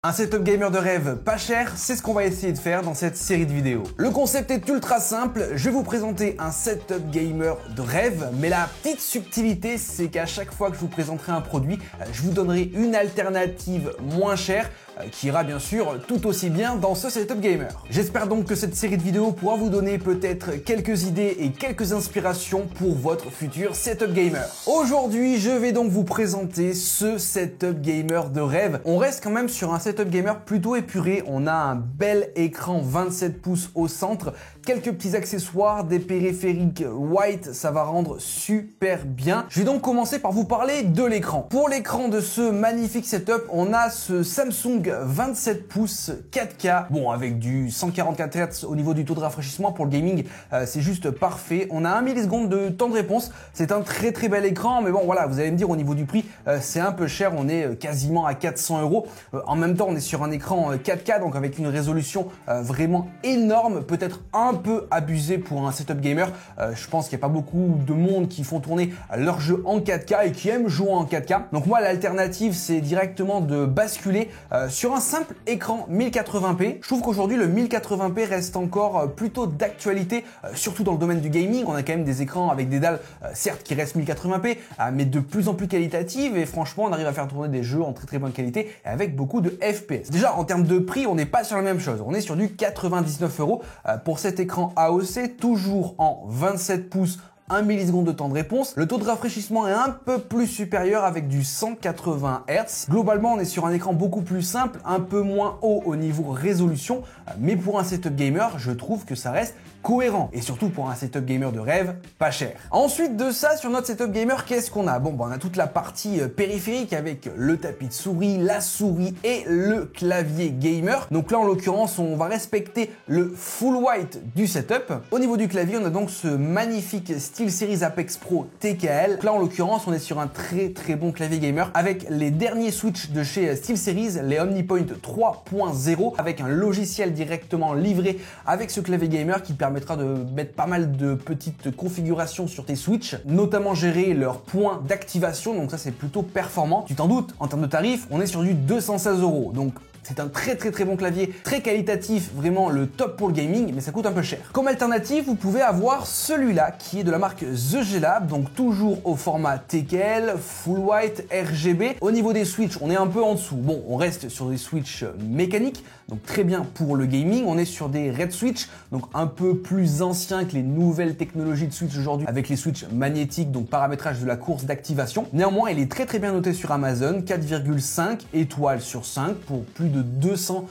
Un setup gamer de rêve pas cher, c'est ce qu'on va essayer de faire dans cette série de vidéos. Le concept est ultra simple, je vais vous présenter un setup gamer de rêve, mais la petite subtilité, c'est qu'à chaque fois que je vous présenterai un produit, je vous donnerai une alternative moins chère, qui ira bien sûr tout aussi bien dans ce setup gamer. J'espère donc que cette série de vidéos pourra vous donner peut-être quelques idées et quelques inspirations pour votre futur setup gamer. Aujourd'hui, je vais donc vous présenter ce setup gamer de rêve. On reste quand même sur un setup gamer plutôt épuré. On a un bel écran 27 pouces au centre, quelques petits accessoires, des périphériques white, ça va rendre super bien. Je vais donc commencer par vous parler de l'écran. Pour l'écran de ce magnifique setup, on a ce Samsung 27 pouces 4K, bon avec du 144 Hz au niveau du taux de rafraîchissement pour le gaming, c'est juste parfait. On a 1 milliseconde de temps de réponse, c'est un très bel écran, mais bon voilà, vous allez me dire au niveau du prix, c'est un peu cher, on est quasiment à 400 €. En même temps, on est sur un écran 4K, donc avec une résolution vraiment énorme, peut-être un peu abusé pour un setup gamer. Je pense qu'il n'y a pas beaucoup de monde qui font tourner leur jeu en 4K et qui aiment jouer en 4K. Donc moi, l'alternative, c'est directement de basculer sur un simple écran 1080p. Je trouve qu'aujourd'hui, le 1080p reste encore plutôt d'actualité, surtout dans le domaine du gaming. On a quand même des écrans avec des dalles, certes, qui restent 1080p, mais de plus en plus qualitatives. Et franchement, on arrive à faire tourner des jeux en très bonne qualité et avec beaucoup de FPS. Déjà, en termes de prix, on n'est pas sur la même chose. On est sur du 99 € pour cet écran AOC, toujours en 27 pouces. 1 milliseconde de temps de réponse. Le taux de rafraîchissement est un peu plus supérieur avec du 180 Hz. Globalement, on est sur un écran beaucoup plus simple, un peu moins haut au niveau résolution, mais pour un setup gamer, je trouve que ça reste cohérent. Et surtout pour un setup gamer de rêve, pas cher. Ensuite de ça, sur notre setup gamer, qu'est-ce qu'on a? Bon, on a toute la partie périphérique avec le tapis de souris, la souris et le clavier gamer. Donc là, en l'occurrence, on va respecter le full white du setup. Au niveau du clavier, on a donc ce magnifique SteelSeries Apex Pro TKL. Là, en l'occurrence, on est sur un très bon clavier gamer avec les derniers switches de chez SteelSeries, les OmniPoint 3.0, avec un logiciel directement livré avec ce clavier gamer qui permettra de mettre pas mal de petites configurations sur tes switches, notamment gérer leurs points d'activation. Donc ça, c'est plutôt performant. Tu t'en doutes, en termes de tarifs, on est sur du 216 €. Donc c'est un très bon clavier, très qualitatif, vraiment le top pour le gaming, mais ça coûte un peu cher. Comme alternative, vous pouvez avoir celui-là qui est de la marque The G-Lab, donc toujours au format TKL, Full White, RGB. Au niveau des switches, on est un peu en dessous. Bon, on reste sur des switches mécaniques, donc très bien pour le gaming. On est sur des Red Switch, donc un peu plus anciens que les nouvelles technologies de switch aujourd'hui, avec les switches magnétiques, donc paramétrage de la course d'activation. Néanmoins, il est très bien noté sur Amazon, 4,5 étoiles sur 5 pour plus de 200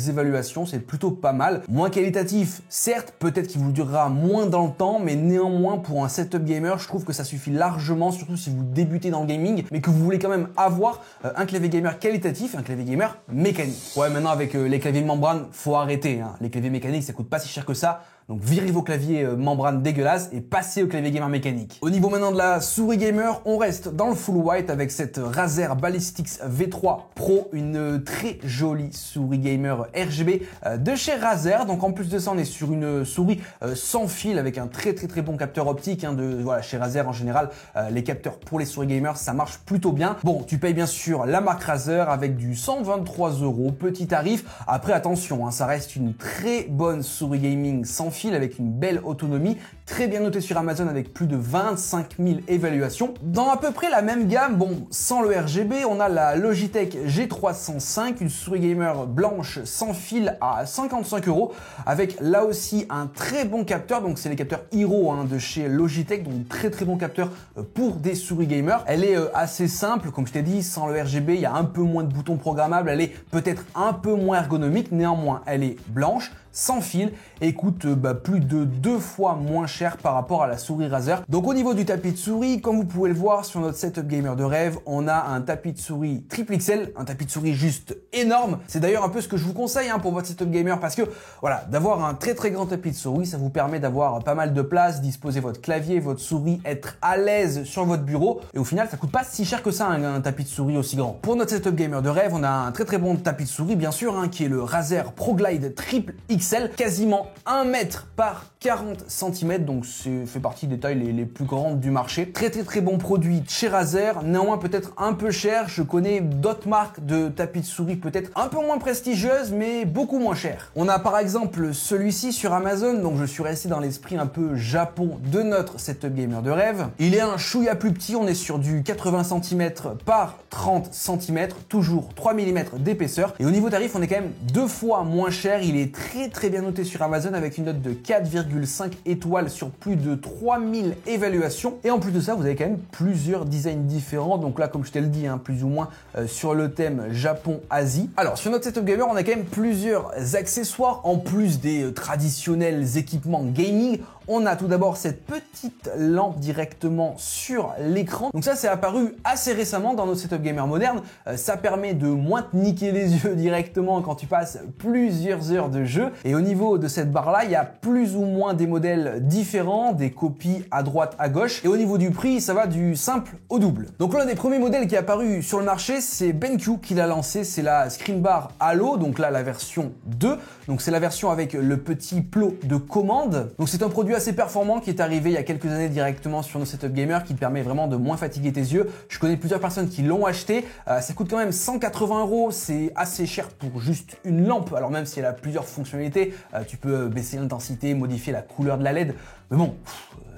évaluations, c'est plutôt pas mal. Moins qualitatif, certes, peut-être qu'il vous durera moins dans le temps, mais néanmoins pour un setup gamer, je trouve que ça suffit largement, surtout si vous débutez dans le gaming, mais que vous voulez quand même avoir un clavier gamer qualitatif, un clavier gamer mécanique. Ouais, maintenant avec les claviers membrane, faut arrêter, hein. Les claviers mécaniques, ça coûte pas si cher que ça. Donc virez vos claviers membrane dégueulasses et passez au clavier gamer mécanique. Au niveau maintenant de la souris gamer, on reste dans le full white avec cette Razer Ballistix V3 Pro, une très jolie souris gamer RGB de chez Razer. Donc en plus de ça, on est sur une souris sans fil avec un très bon capteur optique, hein, voilà, chez Razer en général, les capteurs pour les souris gamers, ça marche plutôt bien. Bon, tu payes bien sûr la marque Razer avec du 123 €, petit tarif. Après attention, hein, ça reste une très bonne souris gaming sans fil avec une belle autonomie, très bien notée sur Amazon avec plus de 25 000 évaluations. Dans à peu près la même gamme, bon, sans le RGB, on a la Logitech G305, une souris gamer blanche sans fil à 55 € avec là aussi un très bon capteur, donc c'est les capteurs Hero, hein, de chez Logitech, donc très bon capteur pour des souris gamers. Elle est assez simple, comme je t'ai dit, sans le RGB, il y a un peu moins de boutons programmables, elle est peut-être un peu moins ergonomique, néanmoins elle est blanche, sans fil et coûte plus de 2 fois moins cher par rapport à la souris Razer. Donc au niveau du tapis de souris, comme vous pouvez le voir sur notre setup gamer de rêve, on a un tapis de souris triple XL, un tapis de souris juste énorme. C'est d'ailleurs un peu ce que je vous conseille, hein, pour votre setup gamer, parce que voilà, d'avoir un très grand tapis de souris, ça vous permet d'avoir pas mal de place, disposer votre clavier, votre souris, être à l'aise sur votre bureau, et au final ça coûte pas si cher que ça, un tapis de souris aussi grand. Pour notre setup gamer de rêve, on a un très bon tapis de souris bien sûr, hein, qui est le Razer ProGlide Triple XL, quasiment 1 mètre par 40 cm, donc c'est fait partie des tailles les plus grandes du marché. Très bon produit chez Razer, néanmoins peut-être un peu cher. Je connais d'autres marques de tapis de souris peut-être un peu moins prestigieuses, mais beaucoup moins chères. On a par exemple celui-ci sur Amazon, donc je suis resté dans l'esprit un peu Japon de notre setup gamer de rêve. Il est un chouïa plus petit, on est sur du 80 cm par 30 cm, toujours 3 mm d'épaisseur. Et au niveau tarif, on est quand même 2 fois moins cher. Il est très bien noté sur Amazon avec une note de 4,5 étoiles sur plus de 3000 évaluations. Et en plus de ça, vous avez quand même plusieurs designs différents. Donc là, comme je te le dis, plus ou moins sur le thème Japon-Asie. Alors, sur notre setup gamer, on a quand même plusieurs accessoires en plus des traditionnels équipements gaming. On a tout d'abord cette petite lampe directement sur l'écran. Donc ça, c'est apparu assez récemment dans notre setup gamer moderne. Ça permet de moins te niquer les yeux directement quand tu passes plusieurs heures de jeu. Et au niveau de cette barre-là, il y a plus ou moins des modèles différents, des copies à droite, à gauche. Et au niveau du prix, ça va du simple au double. Donc l'un des premiers modèles qui est apparu sur le marché, c'est BenQ qui l'a lancé. C'est la Screen Bar Halo, donc là la version 2. Donc c'est la version avec le petit plot de commande. Donc c'est un produit assez performant qui est arrivé il y a quelques années directement sur nos setup gamers, qui te permet vraiment de moins fatiguer tes yeux. Je connais plusieurs personnes qui l'ont acheté. Ça coûte quand même 180 €. C'est assez cher pour juste une lampe. Alors même si elle a plusieurs fonctionnalités, tu peux baisser l'intensité, modifier la couleur de la LED. Mais bon,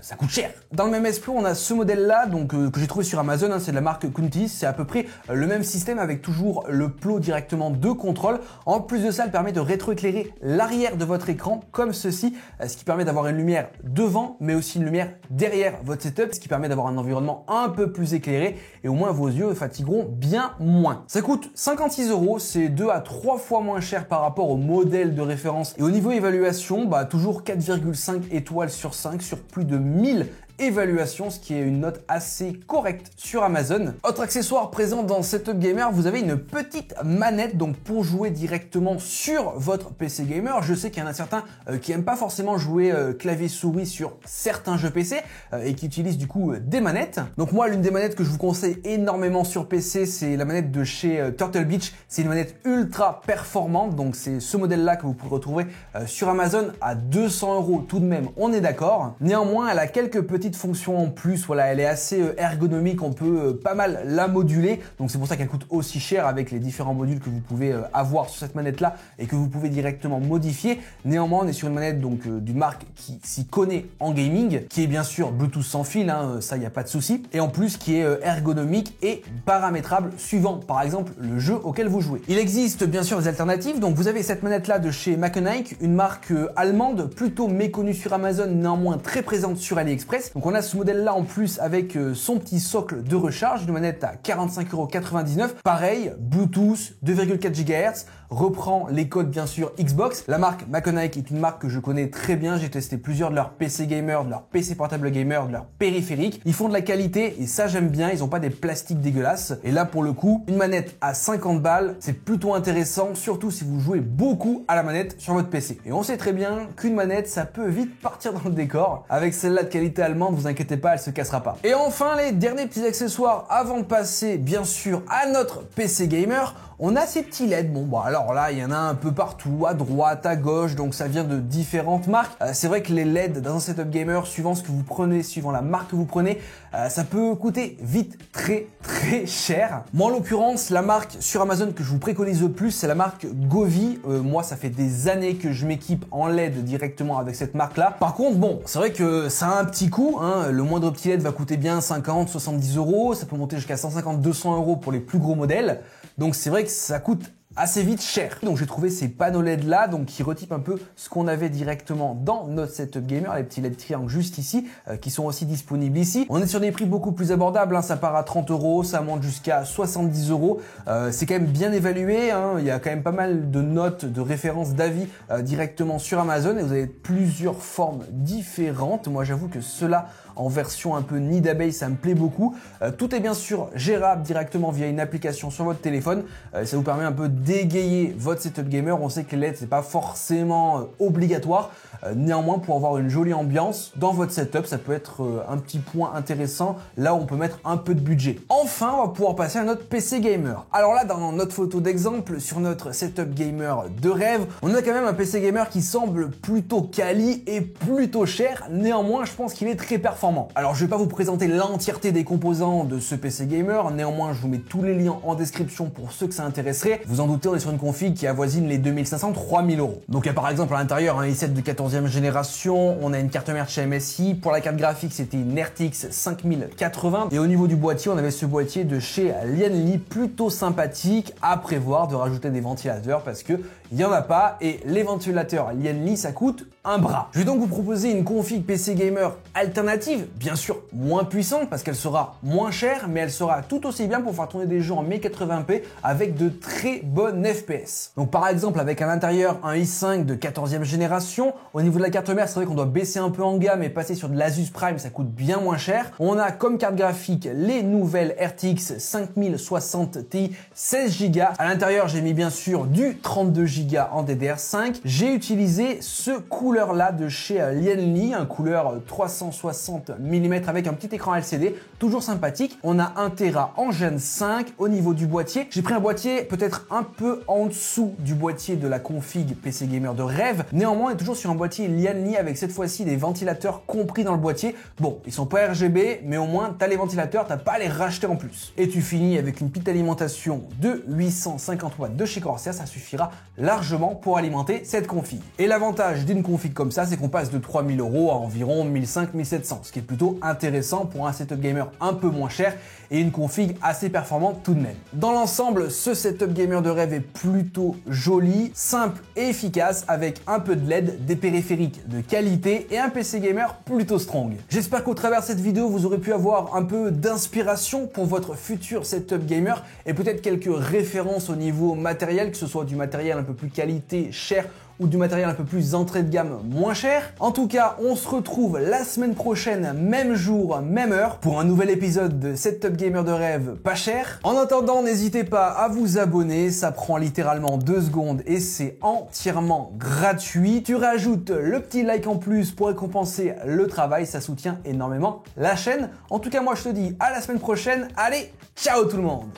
ça coûte cher. Dans le même esprit, on a ce modèle-là, donc que j'ai trouvé sur Amazon, c'est de la marque Kuntis. C'est à peu près le même système avec toujours le plot directement de contrôle. En plus de ça, elle permet de rétroéclairer l'arrière de votre écran comme ceci, ce qui permet d'avoir une lumière devant, mais aussi une lumière derrière votre setup, ce qui permet d'avoir un environnement un peu plus éclairé et au moins vos yeux fatigueront bien moins. Ça coûte 56 €, c'est 2 à 3 fois moins cher par rapport au modèle de référence. Et au niveau évaluation, toujours 4,5 étoiles sur 5 sur plus de 1000 évaluations, ce qui est une note assez correcte sur Amazon. Autre accessoire présent dans Setup Gamer, vous avez une petite manette donc pour jouer directement sur votre PC gamer. Je sais qu'il y en a certains qui aiment pas forcément jouer clavier souris sur certains jeux PC et qui utilisent du coup des manettes. Donc moi, l'une des manettes que je vous conseille énormément sur PC, c'est la manette de chez Turtle Beach. C'est une manette ultra performante, donc c'est ce modèle-là que vous pouvez retrouver sur Amazon à 200 € tout de même, on est d'accord. Néanmoins, elle a quelques petites fonctions en plus, voilà, elle est assez ergonomique, on peut pas mal la moduler, donc c'est pour ça qu'elle coûte aussi cher avec les différents modules que vous pouvez avoir sur cette manette là et que vous pouvez directement modifier. Néanmoins, on est sur une manette donc d'une marque qui s'y connaît en gaming, qui est bien sûr Bluetooth sans fil, ça il y a pas de souci, et en plus qui est ergonomique et paramétrable suivant par exemple le jeu auquel vous jouez. Il existe bien sûr des alternatives, donc vous avez cette manette là de chez Maconite, une marque allemande plutôt méconnue sur Amazon, néanmoins très présente sur AliExpress. Donc on a ce modèle là en plus avec son petit socle de recharge, une manette à 45,99 €. Pareil, Bluetooth, 2,4 GHz, reprend les codes bien sûr Xbox. La marque Maconite est une marque que je connais très bien, j'ai testé plusieurs de leurs PC gamer, de leurs PC portable gamer, de leurs périphériques. Ils font de la qualité et ça j'aime bien, ils n'ont pas des plastiques dégueulasses. Et là pour le coup, une manette à 50 balles, c'est plutôt intéressant, surtout si vous jouez beaucoup à la manette sur votre PC. Et on sait très bien qu'une manette, ça peut vite partir dans le décor. Avec celle-là de qualité allemande, vous inquiétez pas, elle se cassera pas. Et enfin, les derniers petits accessoires avant de passer bien sûr à notre PC gamer, on a ces petits LED. Bon, alors là, il y en a un peu partout, à droite, à gauche, donc ça vient de différentes marques. C'est vrai que les LED dans un setup gamer, suivant ce que vous prenez, suivant la marque que vous prenez, ça peut coûter vite très cher. Moi, en l'occurrence, la marque sur Amazon que je vous préconise le plus, c'est la marque Govee. Moi, ça fait des années que je m'équipe en LED directement avec cette marque-là. Par contre, bon, c'est vrai que ça a un petit coût, le moindre petit LED va coûter bien 50, 70 €, ça peut monter jusqu'à 150, 200 € pour les plus gros modèles. Donc c'est vrai que ça coûte assez vite cher. Donc j'ai trouvé ces panneaux LED là, donc qui retypent un peu ce qu'on avait directement dans notre setup gamer, les petits LED triangles juste ici, qui sont aussi disponibles ici. On est sur des prix beaucoup plus abordables, ça part à 30 €, ça monte jusqu'à 70 €. C'est quand même bien évalué, il y a quand même pas mal de notes, de références, d'avis directement sur Amazon et vous avez plusieurs formes différentes. Moi j'avoue que ceux-là en version un peu nid d'abeille, ça me plaît beaucoup. Tout est bien sûr gérable directement via une application sur votre téléphone. Ça vous permet un peu d'égayer votre setup gamer. On sait que les LED c'est pas forcément obligatoire. Néanmoins, pour avoir une jolie ambiance dans votre setup, ça peut être un petit point intéressant là où on peut mettre un peu de budget. Enfin, on va pouvoir passer à notre PC gamer. Alors là, dans notre photo d'exemple, sur notre setup gamer de rêve, on a quand même un PC gamer qui semble plutôt quali et plutôt cher. Néanmoins, je pense qu'il est très performant. Alors, je vais pas vous présenter l'entièreté des composants de ce PC gamer. Néanmoins, je vous mets tous les liens en description pour ceux que ça intéresserait. Vous en doutez, on est sur une config qui avoisine les 2500-3000 €. Donc, il y a par exemple à l'intérieur un i7 de 14e génération. On a une carte mère chez MSI. Pour la carte graphique, c'était une RTX 5080. Et au niveau du boîtier, on avait ce boîtier de chez Lianli, plutôt sympathique. À prévoir de rajouter des ventilateurs parce que il n'y en a pas et les ventilateurs Lianli ça coûte un bras. Je vais donc vous proposer une config PC gamer alternative, bien sûr moins puissante parce qu'elle sera moins chère, mais elle sera tout aussi bien pour faire tourner des jeux en 1080p avec de très bonnes FPS. Donc par exemple avec à l'intérieur un i5 de 14e génération, au niveau de la carte mère c'est vrai qu'on doit baisser un peu en gamme et passer sur de l'Asus Prime, ça coûte bien moins cher. On a comme carte graphique les nouvelles RTX 5060 Ti 16 Go. À l'intérieur j'ai mis bien sûr du 32 Go en DDR5. J'ai utilisé ce couleur là de chez Lianli, un couleur 360 mm avec un petit écran LCD, toujours sympathique. On a 1 Tera en Gen 5. Au niveau du boîtier, j'ai pris un boîtier peut-être un peu en dessous du boîtier de la config PC gamer de rêve. Néanmoins, on est toujours sur un boîtier Lianli avec cette fois-ci des ventilateurs compris dans le boîtier. Bon, ils sont pas RGB, mais au moins t'as les ventilateurs, t'as pas à les racheter en plus. Et tu finis avec une petite alimentation de 850 watts de chez Corsair, ça suffira largement pour alimenter cette config. Et l'avantage d'une config comme ça, c'est qu'on passe de 3000 € à environ 1500-1700, ce qui est plutôt intéressant pour un setup gamer un peu moins cher et une config assez performante tout de même. Dans l'ensemble, ce setup gamer de rêve est plutôt joli, simple et efficace avec un peu de LED, des périphériques de qualité et un PC gamer plutôt strong. J'espère qu'au travers de cette vidéo, vous aurez pu avoir un peu d'inspiration pour votre futur setup gamer et peut-être quelques références au niveau matériel, que ce soit du matériel un peu plus qualité, cher ou du matériel un peu plus entrée de gamme moins cher. En tout cas, on se retrouve la semaine prochaine, même jour, même heure, pour un nouvel épisode de Setup Gamer de rêve pas cher. En attendant, n'hésitez pas à vous abonner, ça prend littéralement 2 secondes et c'est entièrement gratuit. Tu rajoutes le petit like en plus pour récompenser le travail, ça soutient énormément la chaîne. En tout cas, moi je te dis à la semaine prochaine. Allez, ciao tout le monde!